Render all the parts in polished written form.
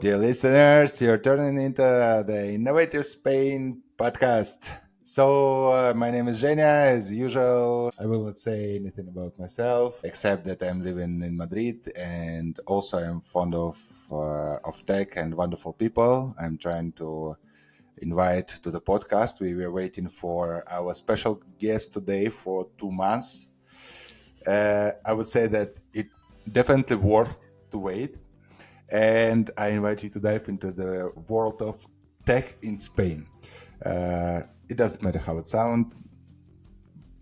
dear listeners, you're turning into the Innovative Spain podcast. So, my name is Jenya. As usual, I will not say anything about myself except that I'm living in Madrid, and also I'm fond of tech and wonderful people. I'm trying to invite to the podcast. We were waiting for our special guest today for 2 months. I would say that it definitely worth to wait. And I invite you to dive into the world of tech in Spain. It doesn't matter how it sounds,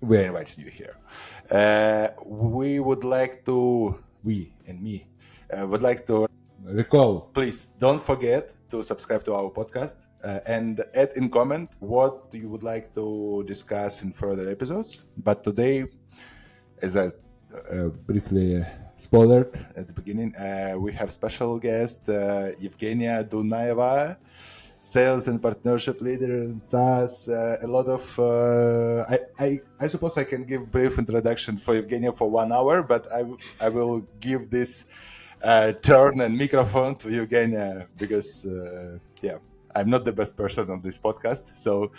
we're inviting you here. We and me would like to recall, please don't forget to subscribe to our podcast and add in comment what you would like to discuss in further episodes. But today, as I briefly spoiled at the beginning, we have special guest Eugenia Dunaeva, sales and partnership leader in SaaS. A lot of I suppose I can give brief introduction for Eugenia for 1 hour, but I will give this turn and microphone to Eugenia because I'm not the best person on this podcast. So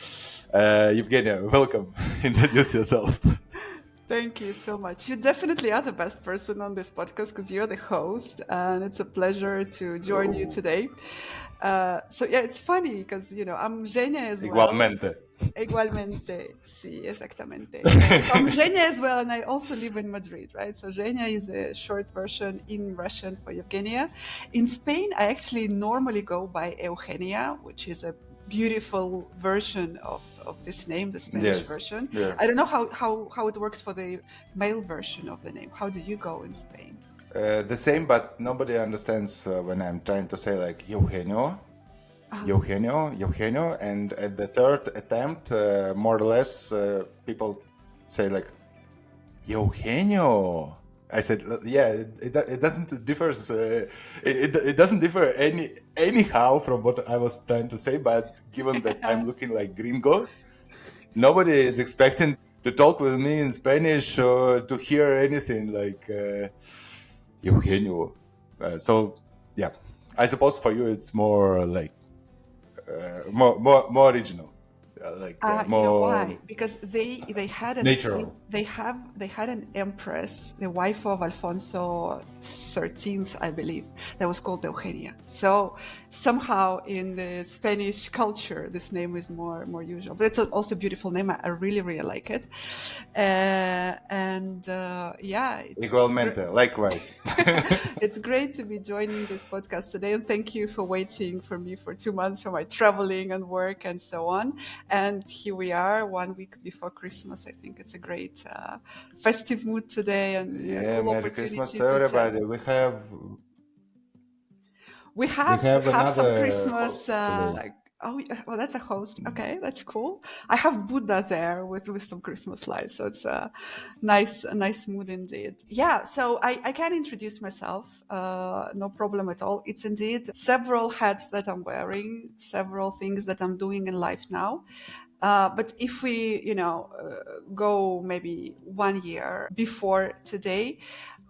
Eugenia, welcome. Introduce yourself. Thank you so much. You definitely are the best person on this podcast because you're the host, and it's a pleasure to join you today. It's funny because, I'm Jenya as well. Igualmente, sí, exactamente. So I'm Jenya as well, and I also live in Madrid, right? So Jenya is a short version in Russian for Eugenia. In Spain, I actually normally go by Eugenia, which is a beautiful version of this name, the Spanish version. Yeah. I don't know how it works for the male version of the name. How do you go in Spain? The same, but nobody understands when I'm trying to say like Eugenio, and at the third attempt, more or less, people say like Eugenio. I said, yeah, it doesn't differ. It doesn't differ anyhow from what I was trying to say. But given that I'm looking like gringo, nobody is expecting to talk with me in Spanish or to hear anything like Eugenio. So yeah, I suppose for you it's more like more original. You know why? Because they had natural. They had an empress, the wife of Alfonso XIII, I believe, that was called Eugenia. So somehow in the Spanish culture, this name is more usual. But it's also a beautiful name. I really like it. Igualmente, likewise. It's great to be joining this podcast today, and thank you for waiting for me for 2 months for my traveling and work and so on. And here we are, 1 week before Christmas. I think it's a great festive mood today, and cool Merry Christmas to everybody. We have some Christmas. That's a host. Okay, that's cool. I have Buddha there with some Christmas lights, so it's a nice mood indeed. Yeah, so I can introduce myself, no problem at all. It's indeed several hats that I'm wearing, several things that I'm doing in life now. But if we, go maybe 1 year before today,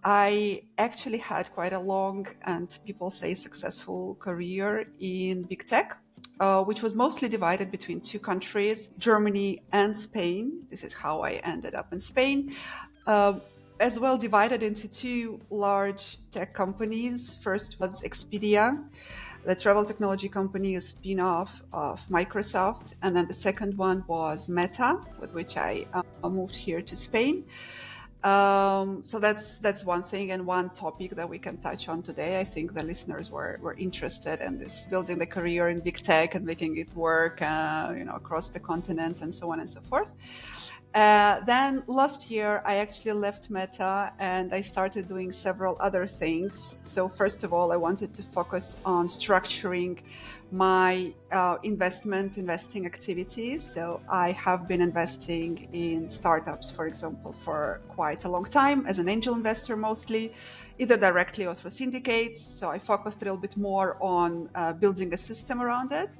I actually had quite a long and people say successful career in big tech, which was mostly divided between 2 countries, Germany and Spain. This is how I ended up in Spain. As well divided into 2 large tech companies. First was Expedia, the travel technology company, a spin-off of Microsoft. And then the second one was Meta, with which I moved here to Spain. So that's one thing and one topic that we can touch on today. I think the listeners were interested in this, building the career in big tech and making it work, across the continent and so on and so forth. Then last year, I actually left Meta and I started doing several other things. So first of all, I wanted to focus on structuring my investing activities. So I have been investing in startups, for example, for quite a long time as an angel investor mostly, either directly or through syndicates. So I focused a little bit more on building a system around it.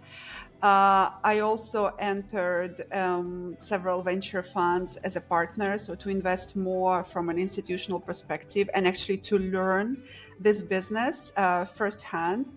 I also entered several venture funds as a partner, so to invest more from an institutional perspective and actually to learn this business firsthand.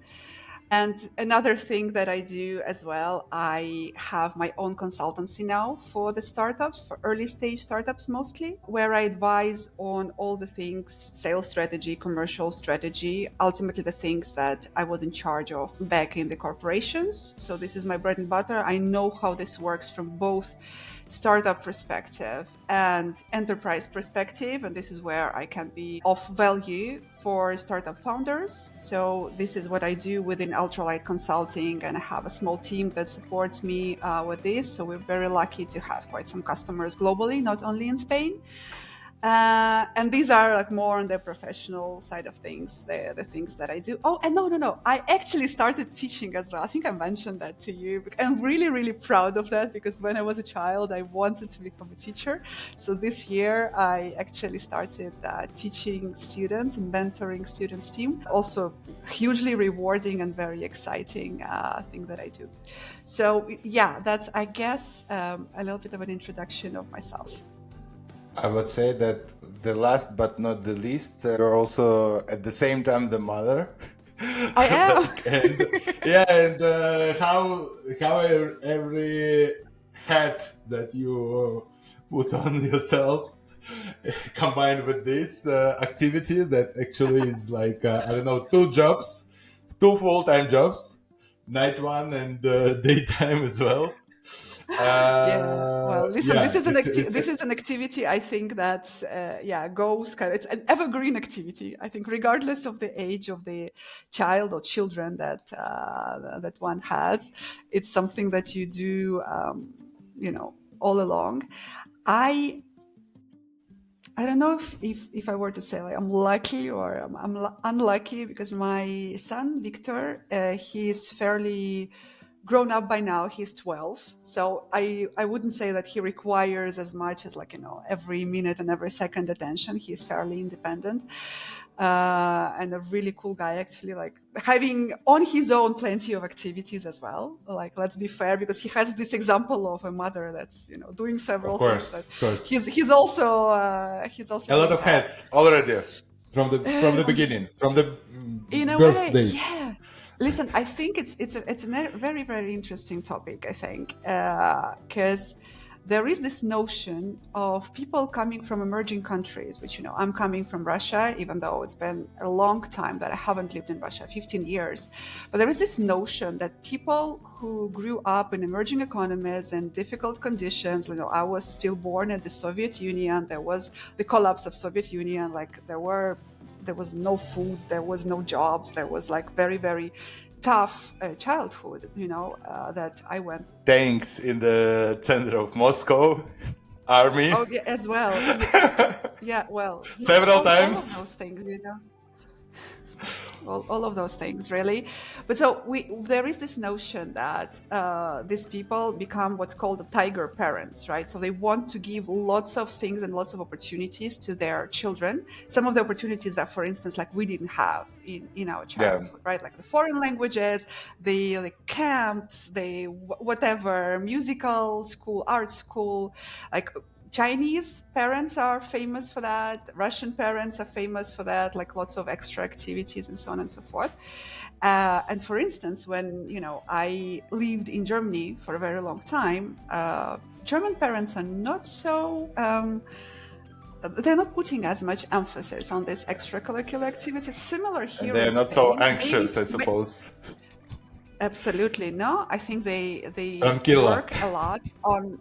And another thing that I do as well, I have my own consultancy now for the startups, for early stage startups mostly, where I advise on all the things, sales strategy, commercial strategy, ultimately the things that I was in charge of back in the corporations. So this is my bread and butter. I know how this works from both startup perspective and enterprise perspective, and this is where I can be of value for startup founders. So this is what I do within Ultralight Consulting, and I have a small team that supports me with this. So we're very lucky to have quite some customers globally, not only in Spain. And these are like more on the professional side of things, the things that I do. Oh, and no. I actually started teaching as well. I think I mentioned that to you. I'm really, really proud of that, because when I was a child, I wanted to become a teacher. So this year, I actually started teaching students and mentoring students team. Also hugely rewarding and very exciting thing that I do. So yeah, that's, I guess, a little bit of an introduction of myself. I would say that the last but not the least, you're also at the same time the mother. I am. And how every hat that you put on yourself combined with this activity that actually is like I don't know, two full-time jobs, night one and daytime as well. Well, listen, Yeah, this is an activity I think that goes kind of, it's an evergreen activity. I think regardless of the age of the child or children that that one has, it's something that you do all along. I don't know if I were to say like I'm lucky or I'm unlucky, because my son Victor, he's fairly grown up by now. He's 12, so I wouldn't say that he requires as much as every minute and every second attention. He's fairly independent and a really cool guy, actually, like having on his own plenty of activities as well. Like, let's be fair, because he has this example of a mother that's doing several things. Of course. He's also a lot of hats already from the beginning, from the in a birthday. way, yeah. Listen, I think it's a very, very interesting topic, I think, because there is this notion of people coming from emerging countries, which, I'm coming from Russia, even though it's been a long time that I haven't lived in Russia, 15 years. But there is this notion that people who grew up in emerging economies and difficult conditions, I was still born in the Soviet Union, there was the collapse of Soviet Union, like there was no food, there was no jobs, there was like very, very tough childhood, that I went. Tanks in the center of Moscow, army. Oh, yeah, as well. Yeah, well, several times. All of those things, all of those things, really. But so there is this notion that these people become what's called the tiger parents, right? So they want to give lots of things and lots of opportunities to their children. Some of the opportunities that, for instance, like we didn't have in our childhood, right? Like the foreign languages, the camps, the whatever, musical school, art school, like Chinese parents are famous for that. Russian parents are famous for that, like lots of extra activities and so on and so forth. And for instance, when, I lived in Germany for a very long time, German parents are not so, they're not putting as much emphasis on this extracurricular activities. Similar here. And they're not Spain, so anxious, I suppose. Absolutely. No, I think they work a lot on...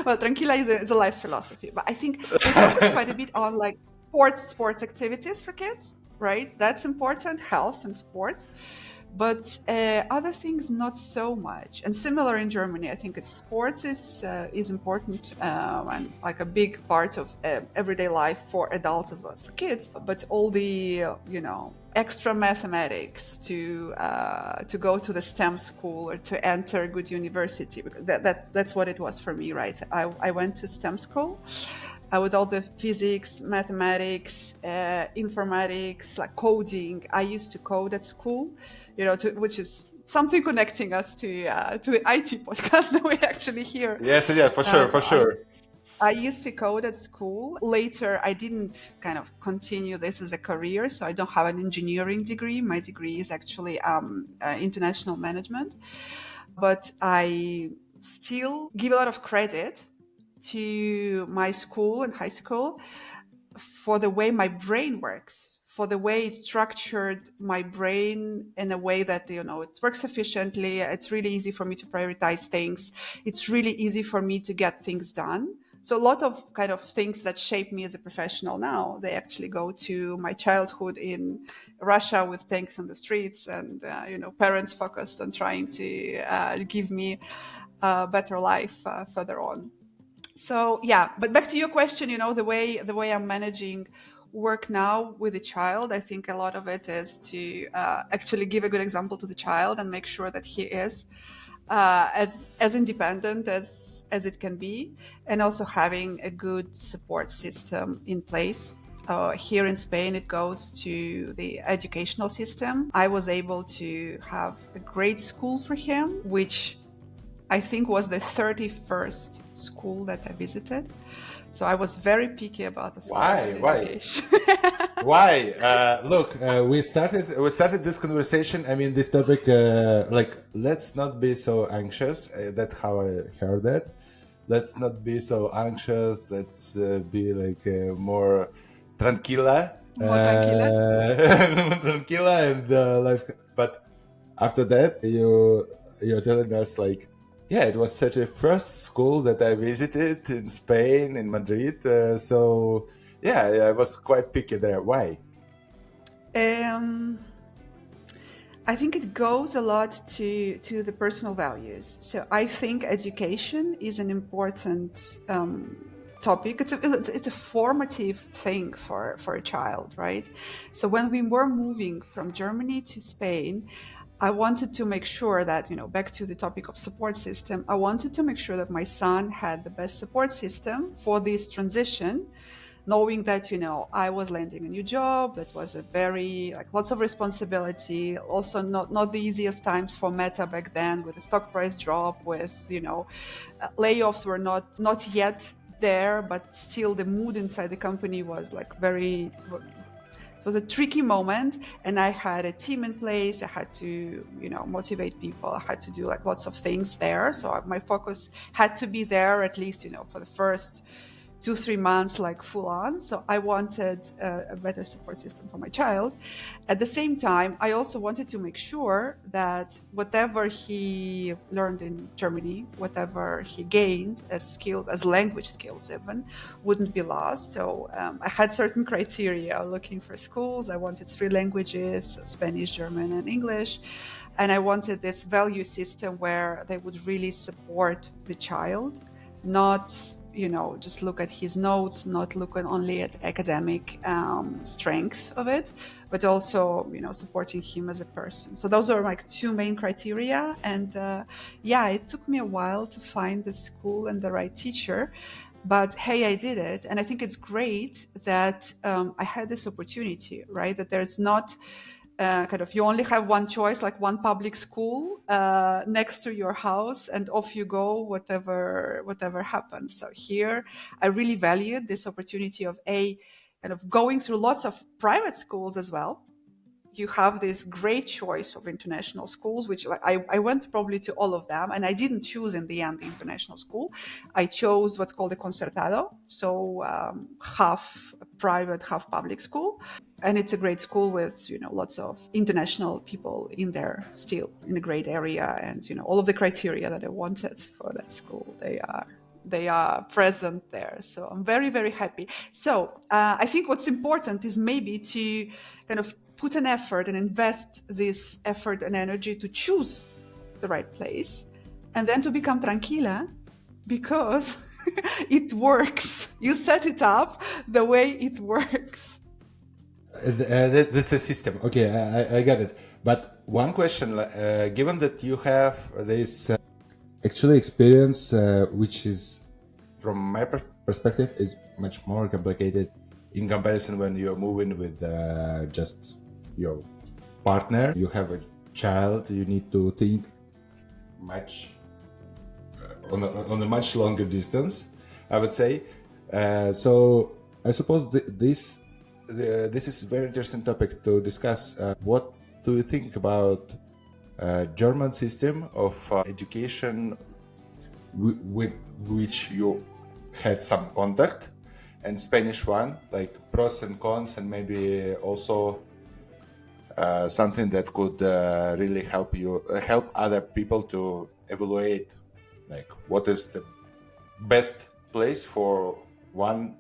Well, tranquila is a life philosophy, but I think they focus quite a bit on like sports activities for kids, right? That's important, health and sports, but other things not so much. And similar in Germany, I think sports is important and like a big part of everyday life for adults as well as for kids. But all the extra mathematics to go to the STEM school or to enter a good university, because that's what it was for me, right? I went to STEM school with all the physics, mathematics, informatics, like coding. I used to code at school, which is something connecting us to the IT podcast that we actually hear. Yes, yeah, for sure. I used to code at school. Later, I didn't kind of continue this as a career, so I don't have an engineering degree. My degree is actually international management, but I still give a lot of credit to my school and high school for the way my brain works, for the way it structured my brain in a way that, it works efficiently. It's really easy for me to prioritize things. It's really easy for me to get things done. So a lot of kind of things that shape me as a professional now, they actually go to my childhood in Russia with tanks on the streets and, parents focused on trying to give me a better life further on. So yeah, but back to your question, the way I'm managing work now with a child, I think a lot of it is to actually give a good example to the child and make sure that he is as independent as it can be, and also having a good support system in place. Here in Spain, it goes to the educational system. I was able to have a great school for him, which I think was the 31st school that I visited. So I was very picky about the school and education. Why? Look, we started this conversation. I mean, this topic. Let's not be so anxious. That's how I heard it. Let's not be so anxious. Let's be like more tranquila. More tranquila. Tranquila and life. But after that, you're telling us like, yeah, it was such a first school that I visited in Spain, in Madrid. So yeah, I was quite picky there. Why? I think it goes a lot to the personal values. So I think education is an important topic. It's a formative thing for a child, right? So when we were moving from Germany to Spain, I wanted to make sure that, back to the topic of support system, I wanted to make sure that my son had the best support system for this transition, knowing that, I was landing a new job. That was a very, lots of responsibility. Also not the easiest times for Meta back then, with the stock price drop, with, layoffs were not yet there, but still the mood inside the company was very... It was a tricky moment, and I had a team in place. I had to, motivate people. I had to do lots of things there. So my focus had to be there, at least, for the first 2-3 months, full on. So I wanted a better support system for my child. At the same time, I also wanted to make sure that whatever he learned in Germany, whatever he gained as skills, as language skills even, wouldn't be lost. So I had certain criteria looking for schools. I wanted 3 languages: Spanish, German, and English. And I wanted this value system where they would really support the child, not just look at his notes, not look only at academic strength of it, but also, supporting him as a person. So those are 2 main criteria. And it took me a while to find the school and the right teacher, but hey, I did it. And I think it's great that I had this opportunity, right? That there's not you only have one choice, one public school next to your house, and off you go, whatever happens. So here, I really valued this opportunity of going through lots of private schools as well. You have this great choice of international schools, which I went probably to all of them, and I didn't choose in the end the international school. I chose what's called a concertado, so half private, half public school. And it's a great school with, lots of international people in there, still in a great area. And, all of the criteria that I wanted for that school, they are present there. So I'm very, very happy. So I think what's important is maybe to kind of put an effort and invest this effort and energy to choose the right place, and then to become tranquila, because it works. You set it up the way it works. That's a system. Okay, I got it. But one question, given that you have this actually experience, which is, from my perspective, is much more complicated in comparison when you're moving with just your partner. You have a child, you need to think much on a much longer distance. I would say. So I suppose this is a very interesting topic to discuss. What do you think about German system of education with which you had some contact, and Spanish one, like pros and cons, and maybe also something that could really help other people to evaluate, like what is the best place for one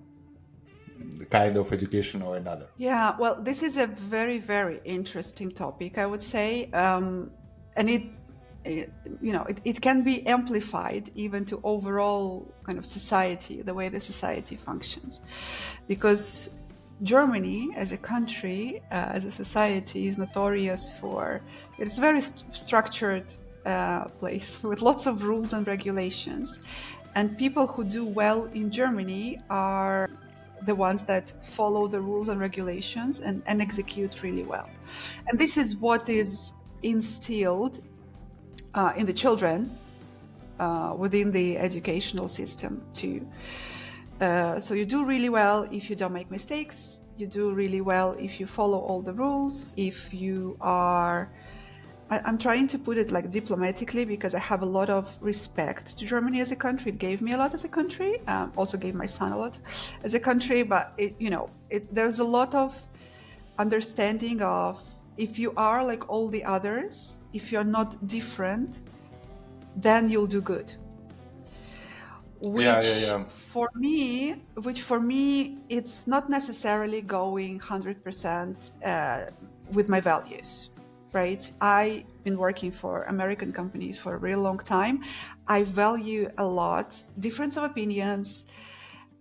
kind of education or another. Yeah, well, this is a very, very interesting topic, I would say. And it can be amplified even to overall kind of society, the way the society functions. Because Germany as a country, as a society, is notorious for, it's a very structured place with lots of rules and regulations. And people who do well in Germany are the ones that follow the rules and regulations and execute really well. And this is what is instilled in the children within the educational system too. So you do really well if you don't make mistakes. You do really well if you follow all the rules. If you are, I'm trying to put it like diplomatically, because I have a lot of respect to Germany as a country. It gave me a lot as a country, also gave my son a lot as a country. But there's a lot of understanding of, if you are like all the others, if you're not different, then you'll do good. For me, it's not necessarily going 100% with my values, right? I've been working for American companies for a really long time. I value a lot difference of opinions,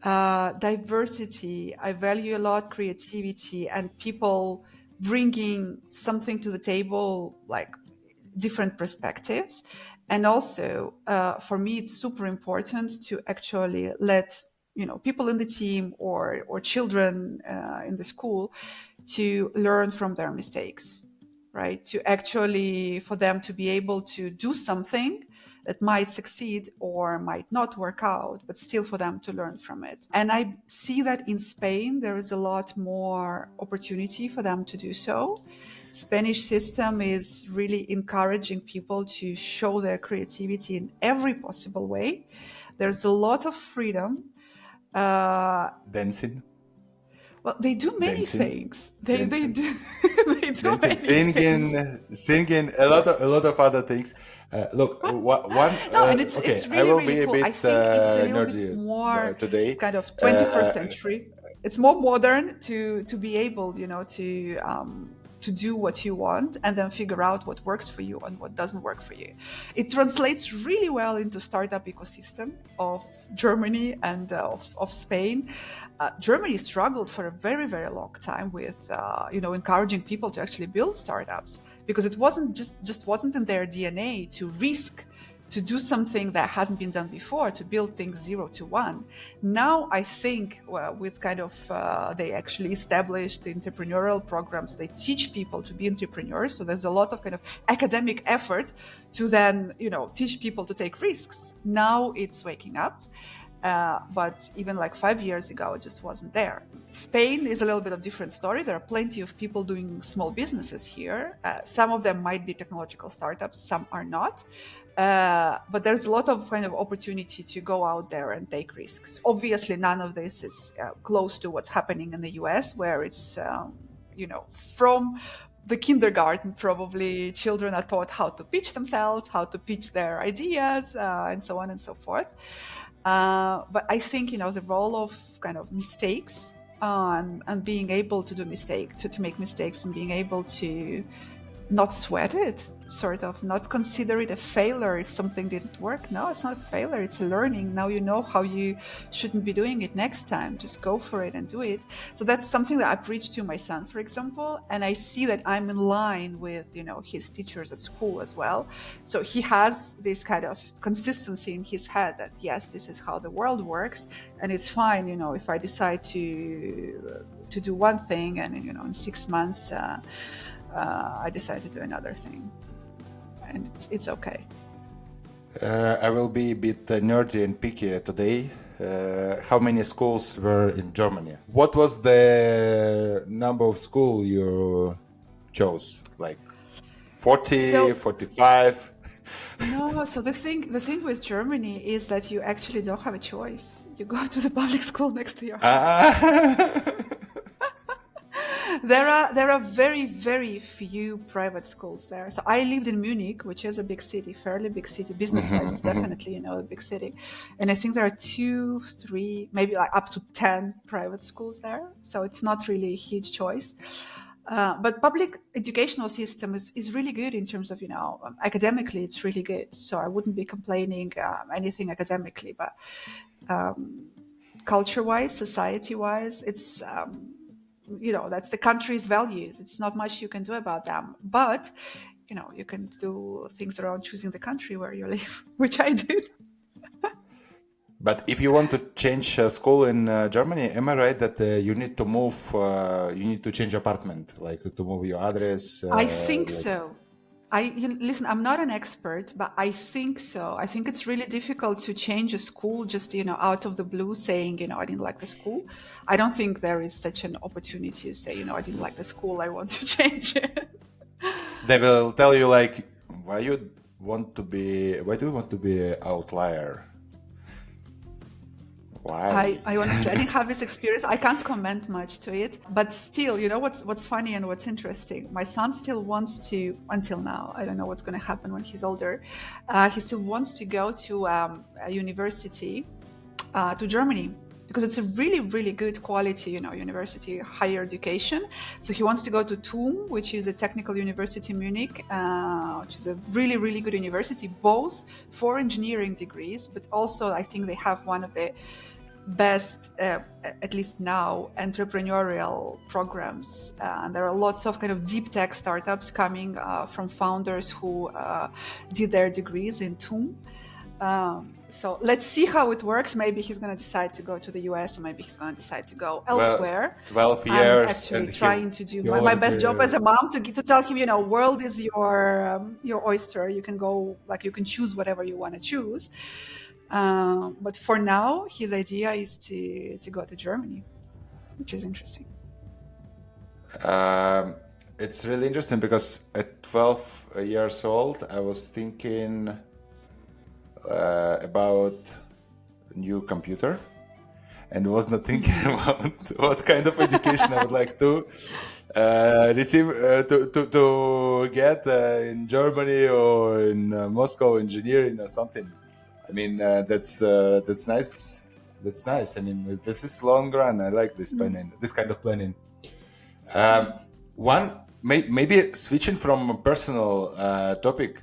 diversity. I value a lot creativity and people bringing something to the table, like different perspectives. And also, for me, it's super important to actually let people in the team or children in the school to learn from their mistakes, right? To actually, for them to be able to do something that might succeed or might not work out, but still for them to learn from it. And I see that in Spain, there is a lot more opportunity for them to do so. Spanish system is really encouraging people to show their creativity in every possible way. There's a lot of freedom. Dancing. Well, they do many things. They do. They do dancing, many singing, a lot of other things. Look, one. No, and it's I really will really be a cool. bit I think it's a little nerdy bit more today. kind of 21st century. It's more modern to be able, to do what you want and then figure out what works for you and what doesn't work for you. It translates really well into startup ecosystem of Germany and of Spain. Germany struggled for a very, very long time with, encouraging people to actually build startups, because it wasn't just wasn't in their DNA to risk, to do something that hasn't been done before, to build things 0 to 1. Now, I think with kind of, they actually established entrepreneurial programs. They teach people to be entrepreneurs. So there's a lot of kind of academic effort to then, teach people to take risks. Now it's waking up. But even like 5 years ago, it just wasn't there. Spain is a little bit of a different story. There are plenty of people doing small businesses here. Some of them might be technological startups, some are not. But there's a lot of kind of opportunity to go out there and take risks. Obviously, none of this is close to what's happening in the US, where it's, from the kindergarten, probably children are taught how to pitch themselves, how to pitch their ideas, and so on and so forth. But I think, the role of kind of mistakes and being able to do to make mistakes and being able to not sweat it, sort of not consider it a failure if something didn't work. No, it's not a failure, it's a learning. Now you know how you shouldn't be doing it next time. Just go for it and do it. So that's something that I preach to my son, for example, and I see that I'm in line with, his teachers at school as well. So he has this kind of consistency in his head that, yes, this is how the world works, and it's fine, if I decide to do one thing and, in 6 months, I decide to do another thing, and it's okay. I will be a bit nerdy and picky today. how many schools were in Germany? What was the number of school you chose? Like 40, 45? No, so the thing with Germany is that you actually don't have a choice. You go to the public school next to your house. There are very, very few private schools there. So I lived in Munich, which is a big city, fairly big city, business-wise. It's definitely, a big city. And I think there are 2, 3, maybe like up to 10 private schools there. So it's not really a huge choice. But public educational system is really good in terms of, academically, it's really good. So I wouldn't be complaining anything academically, but culture-wise, society-wise, it's... that's the country's values. It's not much you can do about them. But, you can do things around choosing the country where you live, which I did. But if you want to change school in Germany, am I right that you need to move, you need to change apartment, like to move your address? I think so. Listen, I'm not an expert, but I think so. I think it's really difficult to change a school just, out of the blue saying, I didn't like the school. I don't think there is such an opportunity to say, I didn't like the school, I want to change it. They will tell you like, why do you want to be an outlier? Why? I honestly, I didn't have this experience. I can't comment much to it, but still, what's funny and what's interesting. My son still wants to, until now, I don't know what's going to happen when he's older. He still wants to go to a university, to Germany, because it's a really, really good quality, university, higher education. So he wants to go to TUM, which is a technical university in Munich, which is a really, really good university, both for engineering degrees, but also I think they have one of the best, at least now, entrepreneurial programs. And there are lots of kind of deep tech startups coming from founders who did their degrees in TUM. So let's see how it works. Maybe he's going to decide to go to the US, or maybe he's going to decide to go elsewhere. 12 years. I'm actually trying to do my best job as a mom to tell him, world is your oyster. You can go, you can choose whatever you want to choose. But for now, his idea is to go to Germany, which is interesting. It's really interesting because at 12 years old, I was thinking about a new computer and was not thinking about what kind of education I would like to receive, to get in Germany or in Moscow, engineering or something. I mean, that's nice. That's nice. I mean, this is long run. I like this planning, this kind of planning. Maybe switching from a personal topic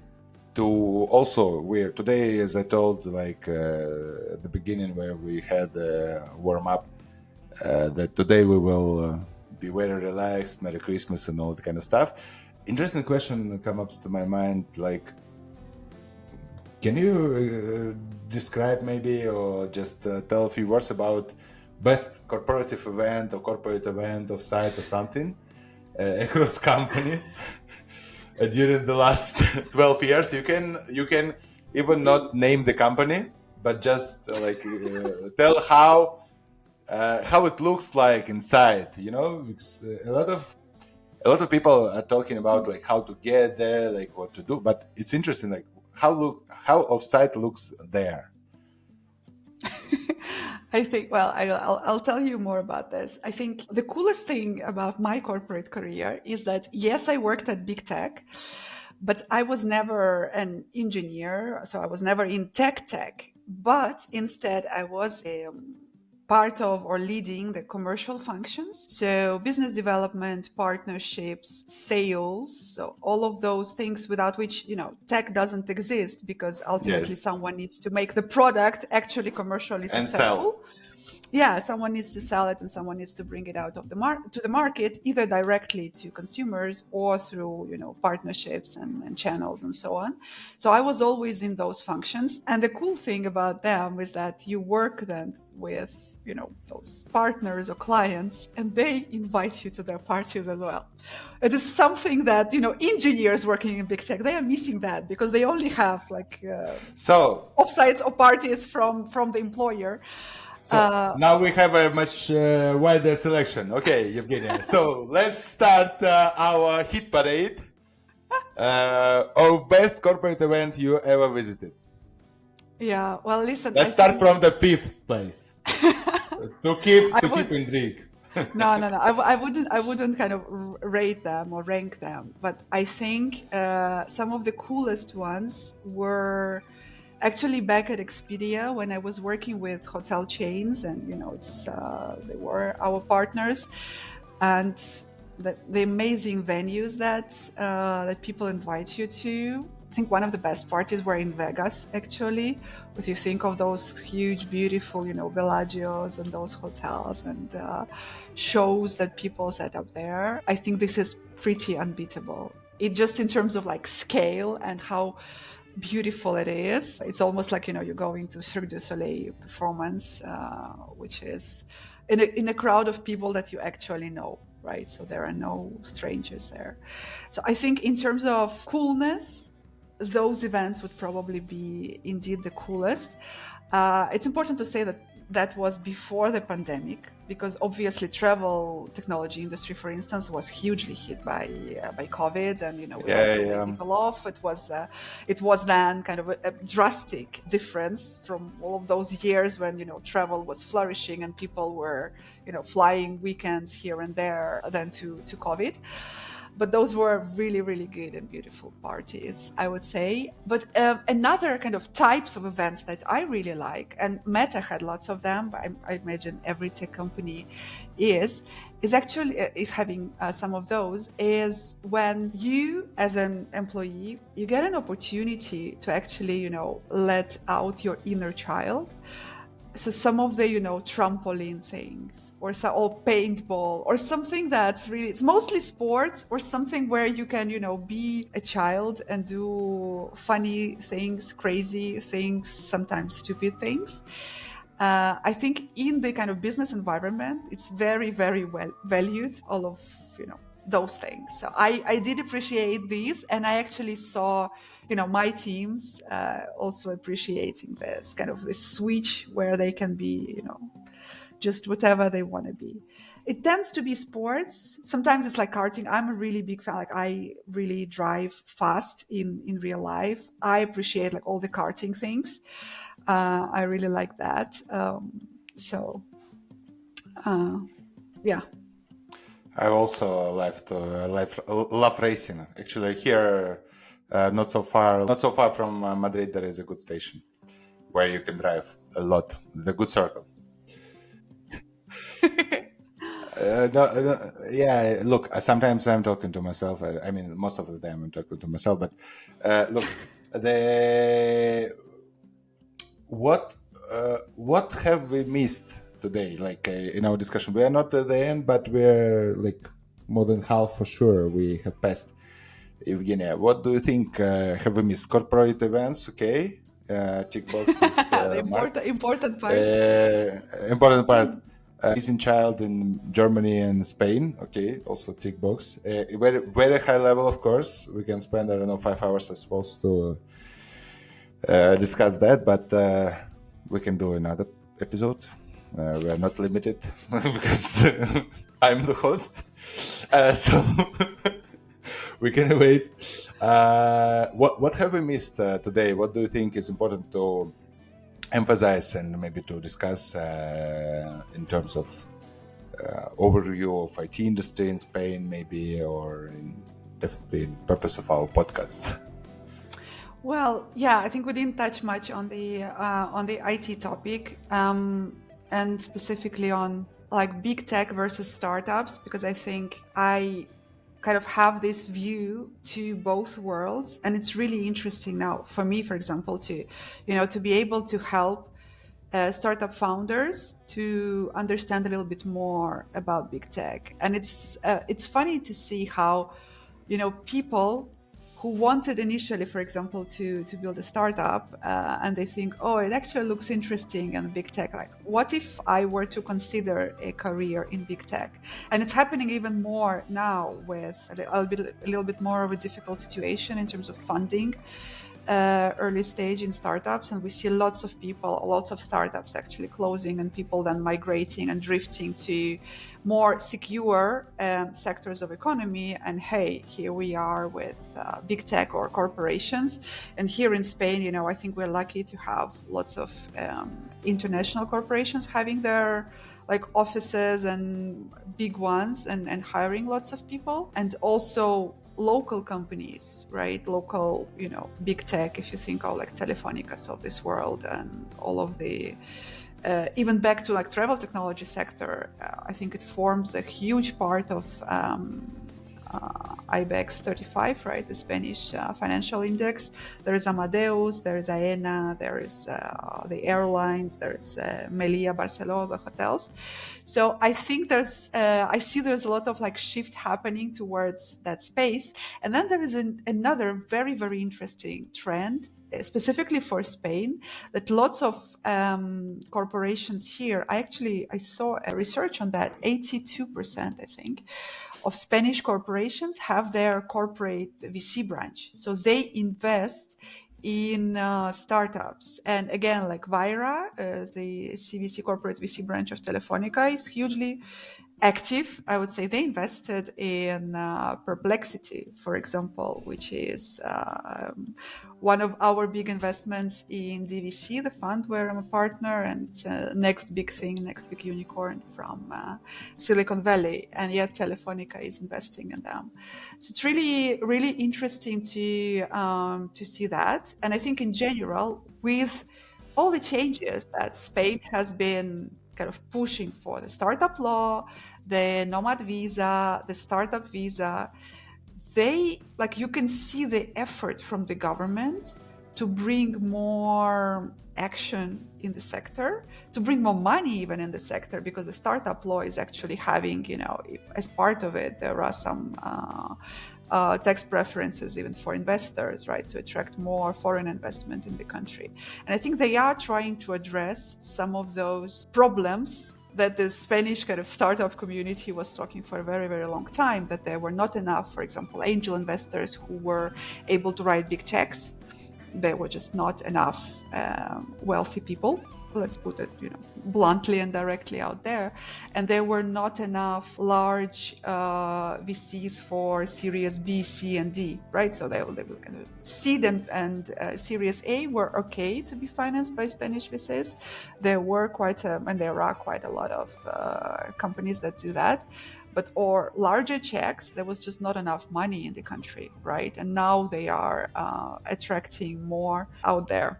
to also where today, as I told, at the beginning where we had a warm up, that today we will be very relaxed, Merry Christmas and all that kind of stuff. Interesting question come up to my mind, can you describe maybe or just tell a few words about best corporative event or corporate event of site or something across companies during the last 12 years? You can even not name the company, but just tell how it looks like inside, because a lot of people are talking about how to get there, what to do, but it's interesting how offsite looks there. I think, I'll tell you more about this. I think the coolest thing about my corporate career is that, yes, I worked at big tech, but I was never an engineer. So I was never in tech, but instead I was part of or leading the commercial functions. So business development, partnerships, sales, so all of those things without which, tech doesn't exist, because ultimately someone needs to make the product actually commercially successful. someone needs to sell it and someone needs to bring it out of to the market, either directly to consumers or through, partnerships and channels and so on. So I was always in those functions. And the cool thing about them is that you work then with, those partners or clients, and they invite you to their parties as well. It is something that, engineers working in big tech, they are missing that because they only have offsites or parties from the employer. So now we have a much wider selection. Okay, Evgenia. So let's start our hit parade of best corporate event you ever visited. Yeah, well, listen. Let's start from the 5th place to keep intrigue. No. I wouldn't kind of rate them or rank them, but I think some of the coolest ones were actually back at Expedia when I was working with hotel chains, and they were our partners, and the amazing venues that people invite you to. I think one of the best parties were in Vegas, actually. If you think of those huge, beautiful, Bellagios and those hotels and shows that people set up there, I think this is pretty unbeatable. It just in terms of like scale and how beautiful it is. It's almost like, you're going to Cirque du Soleil performance, which is in a crowd of people that you actually know, right? So there are no strangers there. So I think in terms of coolness, those events would probably be indeed the coolest. It's important to say that was before the pandemic, because obviously travel technology industry, for instance, was hugely hit by COVID, and we had to lay people off. It was then kind of a drastic difference from all of those years when travel was flourishing and people were flying weekends here and there, then to COVID. But those were really, really good and beautiful parties, I would say. But another kind of types of events that I really like, and Meta had lots of them, but I imagine every tech company is having some of those, is when you, as an employee, you get an opportunity to actually, let out your inner child. So some of the, trampoline things or paintball or something that's really, it's mostly sports or something where you can, be a child and do funny things, crazy things, sometimes stupid things. I think in the kind of business environment, it's very, very well valued, all of, those things. So I did appreciate these, and I actually saw, my teams also appreciating this kind of this switch where they can be, just whatever they want to be. It tends to be sports. Sometimes it's like karting. I'm a really big fan. Like I really drive fast in real life. I appreciate like all the karting things. I really like that. Yeah. I also love racing. Actually, here, not so far from Madrid, there is a good station where you can drive a lot. The Good Circle. Yeah. Look, sometimes I'm talking to myself. I mean, most of the time I'm talking to myself. But look, what have we missed today? Like in our discussion, we are not at the end, but we're like more than half for sure. We have passed. Evgenia, what do you think? Have we missed corporate events? Okay, tick boxes. The important part. Important part. Missing child in Germany and Spain. Okay, also tick box. Very, very high level, of course. We can spend 5 hours, I suppose, to discuss that, but we can do another episode. We are not limited because I'm the host, so we can wait. What have we missed today? What do you think is important to emphasize and maybe to discuss in terms of overview of IT industry in Spain, maybe, or definitely in purpose of our podcast? Well, yeah, I think we didn't touch much on the IT topic, and specifically on like big tech versus startups, because I think I kind of have this view to both worlds, and it's really interesting now for me, for example, to be able to help startup founders to understand a little bit more about big tech. And it's funny to see how, people who wanted initially, for example, to build a startup, and they think, oh, it actually looks interesting and big tech. Like, what if I were to consider a career in big tech? And it's happening even more now with a little bit more of a difficult situation in terms of funding. Early stage in startups, and we see lots of startups actually closing, and people then migrating and drifting to more secure sectors of economy. And hey, here we are with big tech or corporations. And here in Spain, I think we're lucky to have lots of international corporations having their offices, and big ones, and hiring lots of people, and also local companies, right? Local, big tech, if you think of Telefonicas of this world, and all of the, even back to travel technology sector, I think it forms a huge part of IBEX 35, right? The Spanish financial index. There is Amadeus, there is Aena, there is the airlines, there is Melia, Barcelona, the hotels. So I think I see there's a lot of shift happening towards that space. And then there is another very, very interesting trend, specifically for Spain, that lots of corporations here, I saw a research on that, 82%, I think, of Spanish corporations have their corporate VC branch. So they invest in startups. And again, Vira, the CVC corporate VC branch of Telefonica, is hugely active. I would say they invested in Perplexity, for example, which is one of our big investments in DVC, the fund where I'm a partner, and next big thing, next big unicorn from Silicon Valley. And yet Telefonica is investing in them. So it's really, really interesting to see that. And I think in general, with all the changes that Spain has been kind of pushing for, the startup law, the nomad visa, the startup visa, you can see the effort from the government to bring more action in the sector, to bring more money even in the sector, because the startup law is actually having, as part of it, there are some tax preferences even for investors, right, to attract more foreign investment in the country. And I think they are trying to address some of those problems that the Spanish kind of startup community was talking for a very, very long time, that there were not enough, for example, angel investors who were able to write big checks. There were just not enough wealthy people, let's put it, bluntly and directly out there. And there were not enough large VCs for Series B, C, and D, right? So they were kind of seed and Series A were okay to be financed by Spanish VCs. There were and there are quite a lot of companies that do that. But or larger checks, there was just not enough money in the country, right? And now they are attracting more out there.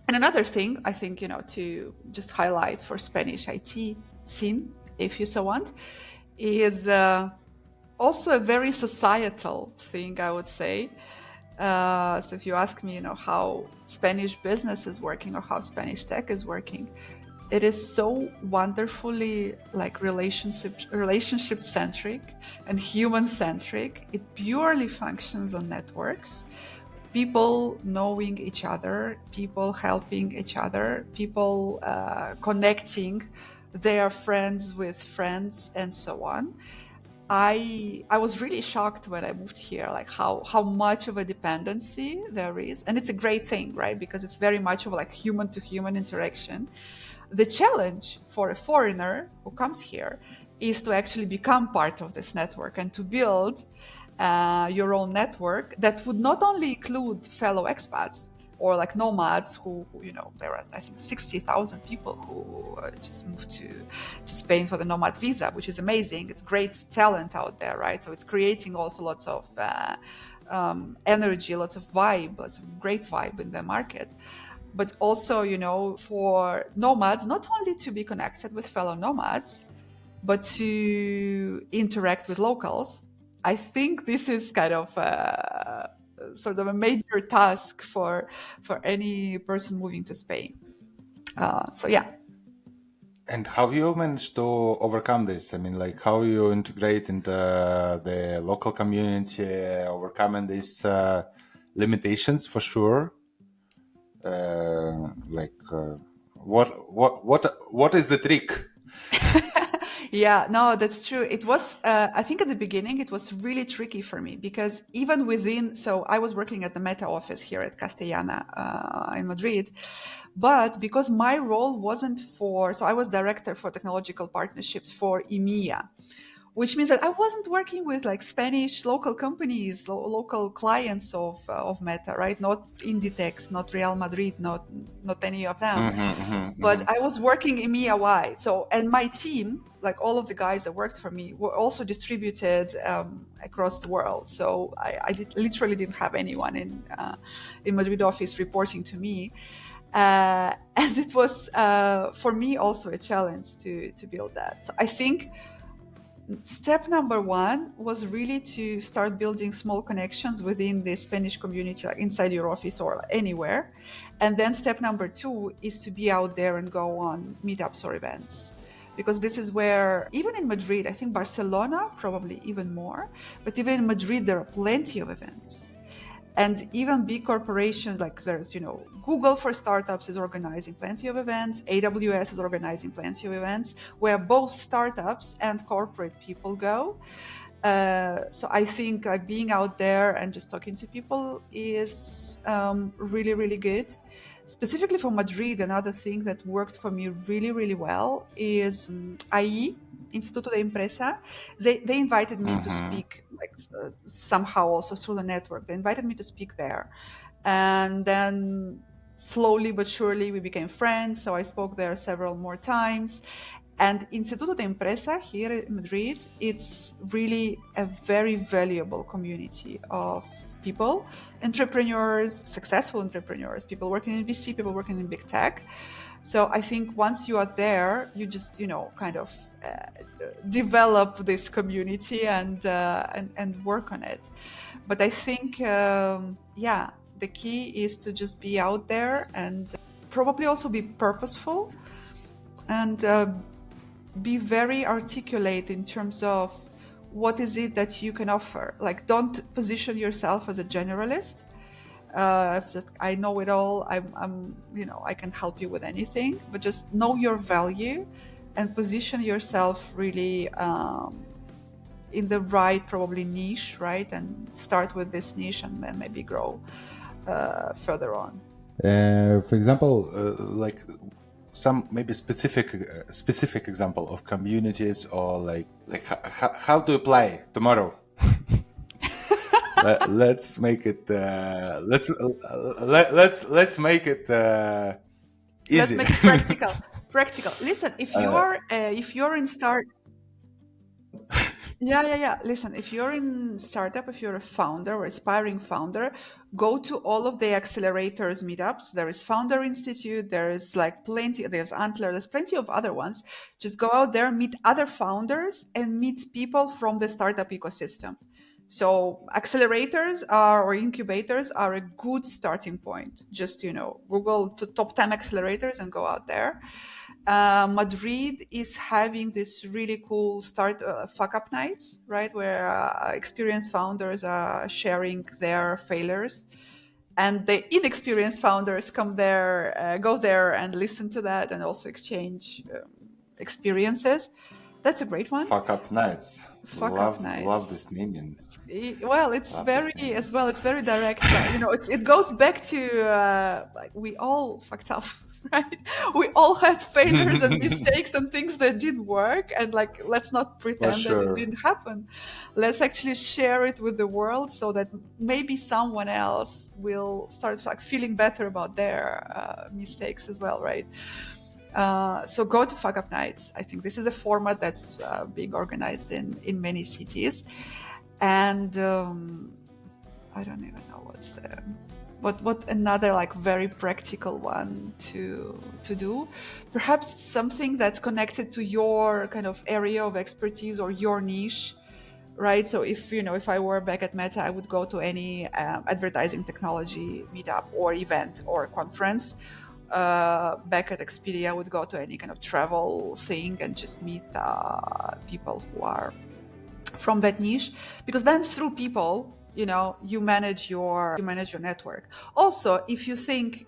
And another thing, I think, to just highlight for Spanish IT scene, if you so want, is also a very societal thing, I would say. So if you ask me, how Spanish business is working or how Spanish tech is working, it is so wonderfully relationship centric and human centric. It purely functions on networks. People knowing each other, people helping each other, people connecting their friends with friends, and so on. I was really shocked when I moved here, how much of a dependency there is. And it's a great thing, right? Because it's very much of human to human interaction. The challenge for a foreigner who comes here is to actually become part of this network and to build your own network that would not only include fellow expats or nomads who there are, I think, 60,000 people who just moved to Spain for the nomad visa, which is amazing. It's great talent out there, right? So it's creating also lots of energy, lots of vibe, lots of great vibe in the market. But also, for nomads, not only to be connected with fellow nomads, but to interact with locals. I think this is kind of sort of a major task for any person moving to Spain. So yeah. And how you managed to overcome this? I mean, like how you integrate into the local community, overcoming these limitations for sure. What is the trick? Yeah, no, that's true. It was, I think at the beginning, it was really tricky for me because even within, so I was working at the Meta office here at Castellana in Madrid, but because my role wasn't so I was director for technological partnerships for EMEA, which means that I wasn't working with like Spanish local companies, local clients of Meta, right? Not Inditex, not Real Madrid, not any of them. But I was working EMEA wide. So, and my team, like all of the guys that worked for me, were also distributed across the world. So literally didn't have anyone in Madrid office reporting to me. And it was for me also a challenge to build that. So I think step number one was really to start building small connections within the Spanish community, like inside your office or anywhere. And then step number two is to be out there and go on meetups or events. Because this is where, even in Madrid, I think Barcelona, probably even more, but even in Madrid, there are plenty of events. And even big corporations, like there's, Google for Startups is organizing plenty of events. AWS is organizing plenty of events where both startups and corporate people go. So I think like being out there and just talking to people is really, really good. Specifically for Madrid, another thing that worked for me really, really well is IE, Instituto de Empresa. They invited me to speak, like somehow also through the network. They invited me to speak there. And then slowly but surely we became friends. So I spoke there several more times. And Instituto de Empresa here in Madrid, it's really a very valuable community of people, entrepreneurs, successful entrepreneurs, people working in VC, people working in big tech. So I think once you are there, you just, kind of develop this community and work on it. But I think, the key is to just be out there and probably also be purposeful and be very articulate in terms of what is it that you can offer. Like, don't position yourself as a generalist. Just, I know it all. I can help you with anything, but just know your value and position yourself really in the right, probably niche, right? And start with this niche and then maybe grow further on. For example, like some maybe specific example of communities or like how to apply tomorrow. Let's make it let's make it easy. Let's make it practical. Listen, if you're in start Yeah. Listen, if you're in startup, if you're a founder or aspiring founder, go to all of the accelerators meetups. There is Founder Institute. There is like plenty. There's Antler. There's plenty of other ones. Just go out there, meet other founders and meet people from the startup ecosystem. So accelerators or incubators are a good starting point. Just, Google to top 10 accelerators and go out there. Madrid is having this really cool fuck up nights, right? Where experienced founders are sharing their failures, and the inexperienced founders go there and listen to that and also exchange experiences. That's a great one. Fuck up nights. Love this naming. Well, it's very direct. It goes back to like we all fucked up, right? We all had failures and mistakes and things that didn't work, and like let's not pretend that it didn't happen. Let's actually share it with the world so that maybe someone else will start like feeling better about their mistakes as well, right? So go to Fuck Up Nights. I think this is a format that's being organized in many cities. And I don't even know what another like very practical one to do. Perhaps something that's connected to your kind of area of expertise or your niche, right? So if I were back at Meta, I would go to any advertising technology meetup or event or conference back at Expedia, I would go to any kind of travel thing and just meet people who are from that niche, because then through people, you manage your network. Also, if you think,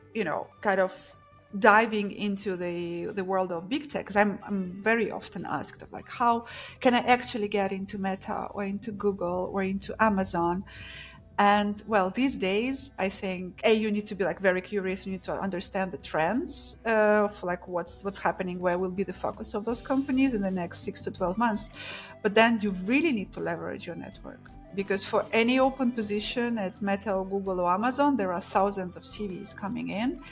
kind of diving into the world of big tech, because I'm very often asked of like, how can I actually get into Meta or into Google or into Amazon? And well, these days, I think you need to be like very curious. You need to understand the trends of like what's happening, where will be the focus of those companies in the next 6 to 12 months. But then you really need to leverage your network, because for any open position at Meta or Google or Amazon, there are thousands of CVs coming in.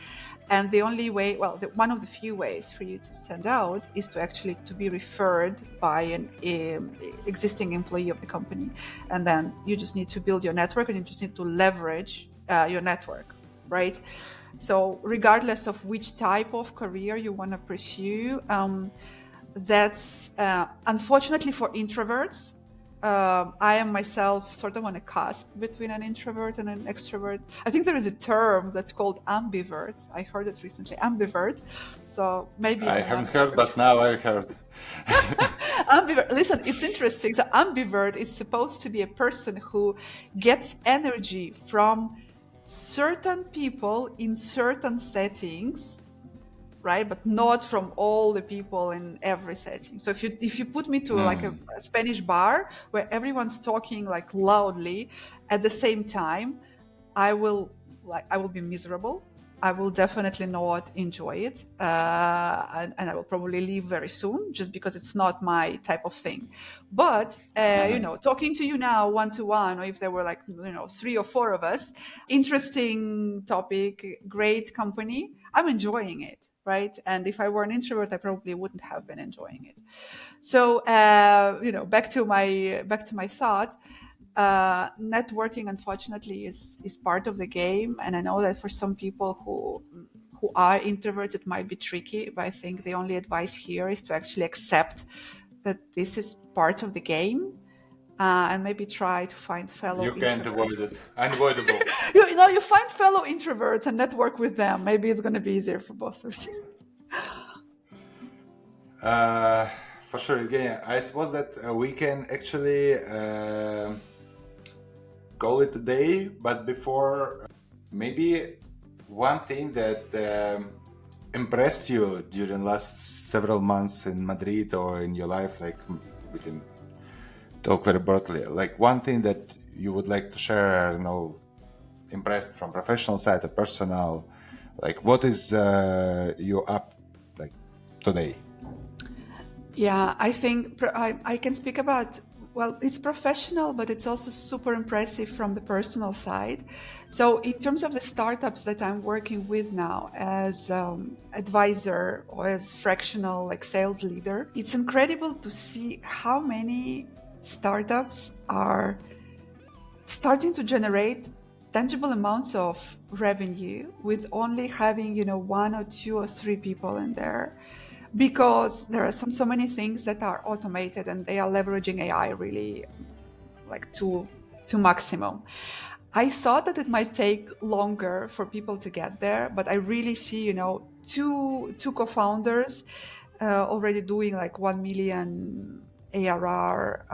And the only way, one of the few ways for you to stand out is to actually to be referred by an existing employee of the company. And then you just need to build your network, and you just need to leverage your network, right? So regardless of which type of career you want to pursue, that's unfortunately for introverts. I am myself sort of on a cusp between an introvert and an extrovert. I think there is a term that's called ambivert. I heard it recently, ambivert. So maybe I haven't heard, but now I heard. Ambivert. Listen, it's interesting. So ambivert is supposed to be a person who gets energy from certain people in certain settings, right? But not from all the people in every setting. So if you put me to like a Spanish bar where everyone's talking like loudly at the same time, I will be miserable. I will definitely not enjoy it, and I will probably leave very soon, just because it's not my type of thing. But talking to you now one-to-one, or if there were like 3 or 4 of us, interesting topic, great company, I'm enjoying it, right? And if I were an introvert, I probably wouldn't have been enjoying it. So back to my thought. Networking, unfortunately, is part of the game, and I know that for some people who are introverts, it might be tricky. But I think the only advice here is to actually accept that this is part of the game, and maybe try to find fellow. You can't avoid it. Unavoidable. You find fellow introverts and network with them. Maybe it's going to be easier for both of you. For sure, Evgenia. I suppose that we can actually call it a day, but before, maybe one thing that impressed you during last several months in Madrid or in your life, like we can talk very broadly, like one thing that you would like to share, impressed from professional side or personal, like what is you up like today? Yeah, I think I can speak about, well, it's professional, but it's also super impressive from the personal side. So in terms of the startups that I'm working with now as advisor or as fractional like sales leader, it's incredible to see how many startups are starting to generate tangible amounts of revenue with only having, 1 or 2 or 3 people in there. Because there are so many things that are automated, and they are leveraging AI really like to maximum. I thought that it might take longer for people to get there, but I really see, two co-founders already doing like 1 million ARR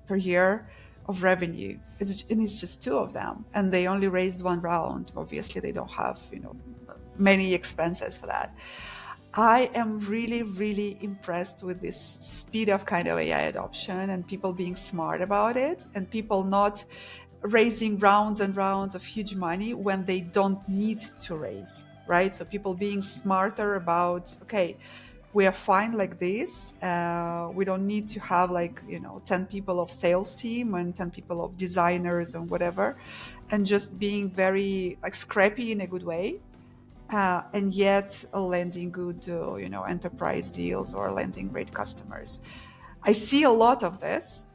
per year of revenue. And it's just 2 of them, and they only raised 1 round. Obviously, they don't have, many expenses for that. I am really, really impressed with this speed of kind of AI adoption and people being smart about it, and people not raising rounds and rounds of huge money when they don't need to raise, right? So people being smarter about, okay, we are fine like this. We don't need to have 10 people of sales team and 10 people of designers and whatever, and just being very like scrappy in a good way. And yet landing good, enterprise deals or landing great customers. I see a lot of this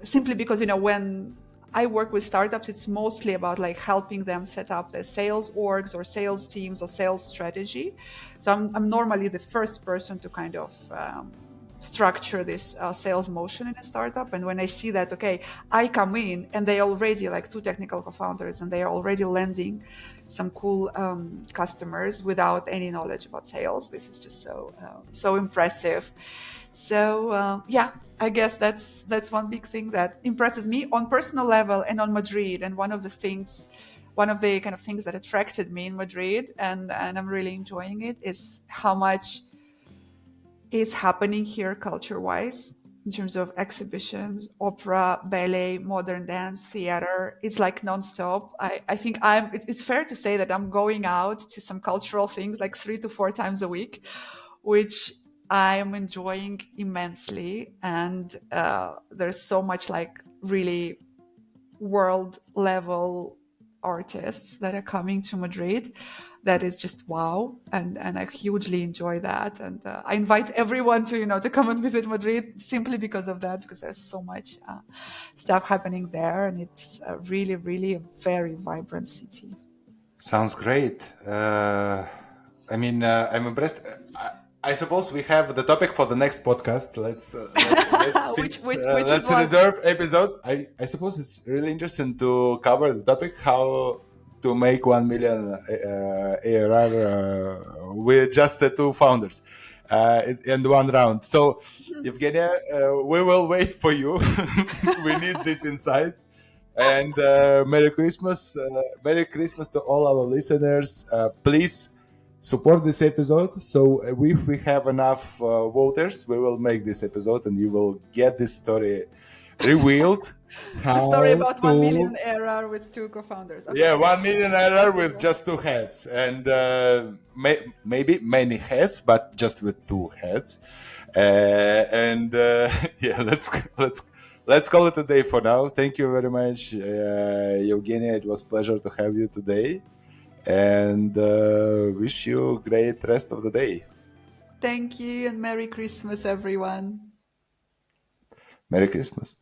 simply because, when I work with startups, it's mostly about like helping them set up their sales orgs or sales teams or sales strategy. So I'm normally the first person to kind of structure this sales motion in a startup. And when I see that, okay, I come in and they already, like, two technical co-founders, and they are already landing some cool customers without any knowledge about sales. This is just so impressive. So yeah, I guess that's one big thing that impresses me on personal level and on Madrid. And one of the kind of things that attracted me in Madrid, and I'm really enjoying it, is how much is happening here culture-wise in terms of exhibitions, opera, ballet, modern dance, theater. It's like nonstop. I think it's fair to say that I'm going out to some cultural things like 3 to 4 times a week, which I am enjoying immensely. And there's so much like really world level artists that are coming to Madrid. That is just wow, and I hugely enjoy that. And I invite everyone to come and visit Madrid simply because of that, because there's so much stuff happening there, and it's really, really a very vibrant city. Sounds great. I'm impressed. I suppose we have the topic for the next podcast. Let's fix. Let's reserve episode. I suppose it's really interesting to cover the topic how to make 1 million ARR with just the two founders in one round. So, Eugenia, we will wait for you. We need this insight. And Merry Christmas. Merry Christmas to all our listeners. Please support this episode. So if we have enough voters, we will make this episode and you will get this story revealed. The story about 1 million ARR with two co-founders. Okay. Yeah, 1 million ARR with just two heads. And maybe many heads, but just with two heads. Yeah, let's call it a day for now. Thank you very much, Eugenia. It was a pleasure to have you today. And wish you a great rest of the day. Thank you, and Merry Christmas, everyone. Merry Christmas.